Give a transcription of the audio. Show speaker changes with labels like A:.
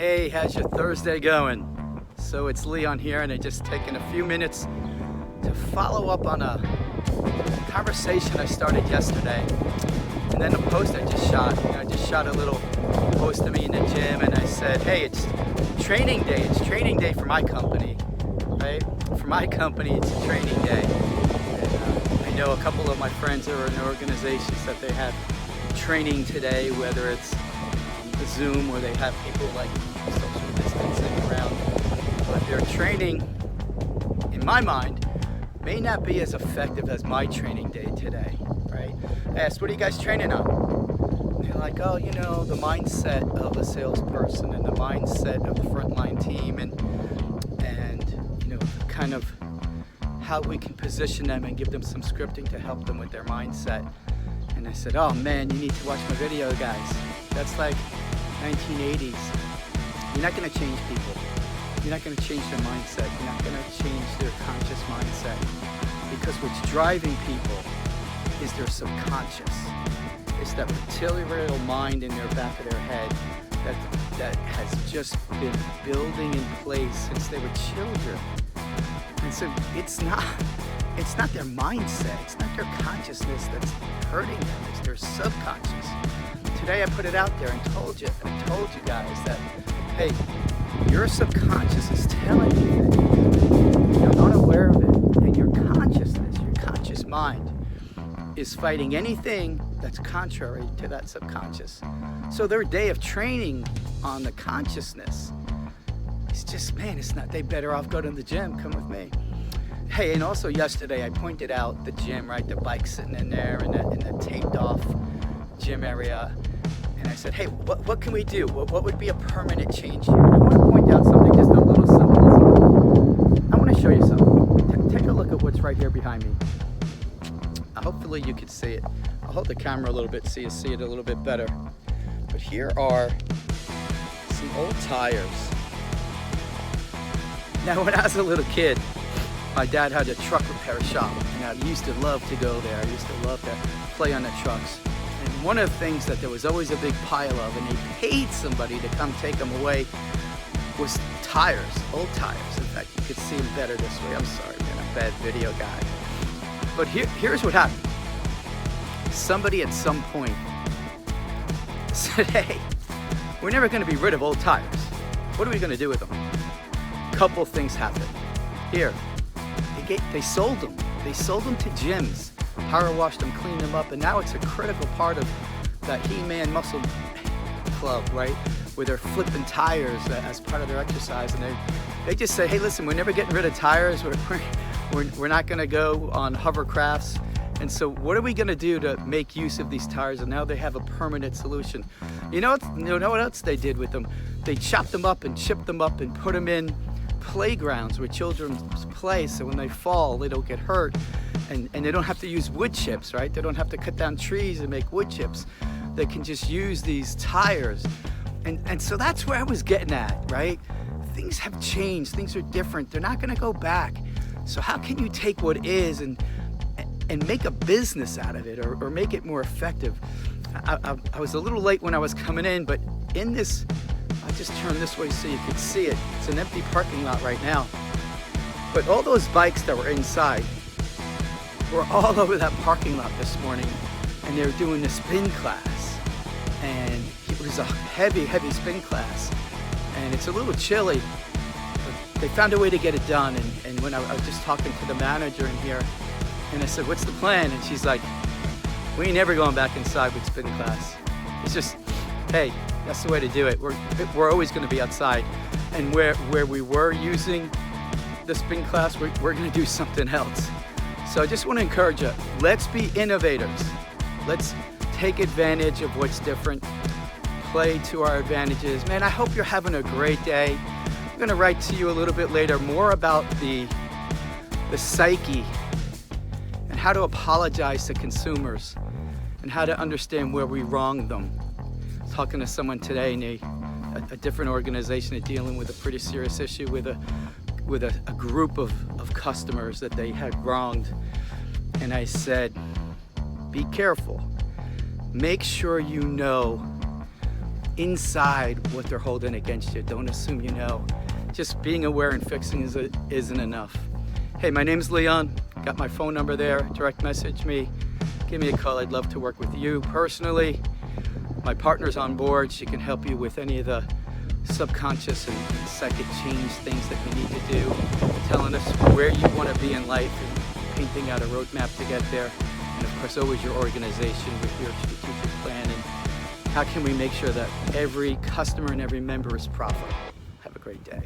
A: Hey, how's your Thursday going? So it's Leon here, and I just taken a few minutes to follow up on a conversation I started yesterday, and then a post I just shot. I just shot a little post of me in the gym, and I said, hey, it's training day. It's training day for my company, right? For my company, it's a training day. And, I know a couple of my friends that are in organizations that they have training today, whether it's Zoom or they have people like social distancing around, but their training, in my mind, may not be as effective as my training day today, right? I asked, what are you guys training on? And they're like, oh, you know, the mindset of a salesperson and the mindset of the frontline team and you know, kind of how we can position them and give them some scripting to help them with their mindset. And I said, oh man, you need to watch my video, guys. That's like 1980s. You're not going to change people. You're not going to change their mindset. You're not going to change their conscious mindset. Because what's driving people is their subconscious. It's that reptilian mind in their back of their head that has just been building in place since they were children. And so it's not their mindset. It's not their consciousness that's hurting them. It's their subconscious. Today I put it out there and told you guys that, hey, your subconscious is telling you that you're unaware of it, and your consciousness, your conscious mind, is fighting anything that's contrary to that subconscious. So their day of training on the consciousness is just, man, it's not, they better off go to the gym, come with me. Hey, and also yesterday I pointed out the gym, right, the bike sitting in there in the taped off gym area. And I said, hey, what can we do? What would be a permanent change here? And I want to point out something, just a little symbolism. I want to show you something. Take a look at what's right here behind me. Hopefully you can see it. I'll hold the camera a little bit so you see it a little bit better. But here are some old tires. Now, when I was a little kid, my dad had a truck repair shop, and I used to love to go there. I used to love to play on the trucks. And one of the things that there was always a big pile of, and they paid somebody to come take them away, was tires, old tires. In fact, you could see them better this way. I'm sorry, man, I'm a bad video guy. But here's what happened. Somebody at some point said, hey, we're never going to be rid of old tires. What are we going to do with them? Couple things happened. Here, they sold them. They sold them to gyms. Power washed them, cleaned them up, and now it's a critical part of that He-Man muscle club, right? Where they're flipping tires as part of their exercise, and they just say, hey, listen, we're never getting rid of tires. We're not going to go on hovercrafts. And so what are we going to do to make use of these tires? And now they have a permanent solution. You know what else they did with them? They chopped them up and chipped them up and put them in playgrounds where children play, so when they fall, they don't get hurt. And they don't have to use wood chips, right? They don't have to cut down trees and make wood chips. They can just use these tires. And so that's where I was getting at, right? Things have changed. Things are different. They're not going to go back. So how can you take what is and make a business out of it or make it more effective? I was a little late when I was coming in, but in this, I'll just turn this way so you can see it. It's an empty parking lot right now. But all those bikes that were inside were all over that parking lot this morning, and they were doing the spin class. And it was a heavy, heavy spin class. And it's a little chilly, but they found a way to get it done. And when I was just talking to the manager in here, and I said, what's the plan? And she's like, we ain't never going back inside with spin class. It's just, hey, that's the way to do it. We're always going to be outside. And where we were using the spin class, we're going to do something else. So I just want to encourage you, let's be innovators. Let's take advantage of what's different, play to our advantages. Man, I hope you're having a great day. I'm going to write to you a little bit later more about the psyche and how to apologize to consumers and how to understand where we wronged them. Talking to someone today in a different organization and dealing with a pretty serious issue with a group of customers that they had wronged. And I said, be careful. Make sure you know inside what they're holding against you. Don't assume you know. Just being aware and fixing isn't enough. Hey, my name's Leon. Got my phone number there. Direct message me. Give me a call. I'd love to work with you personally. My partner's on board. She can help you with any of the subconscious and psychic change things that you need to do, telling us where you want to be in life and painting out a roadmap to get there. And of course, always your organization with your strategic plan and how can we make sure that every customer and every member is profitable. Have a great day.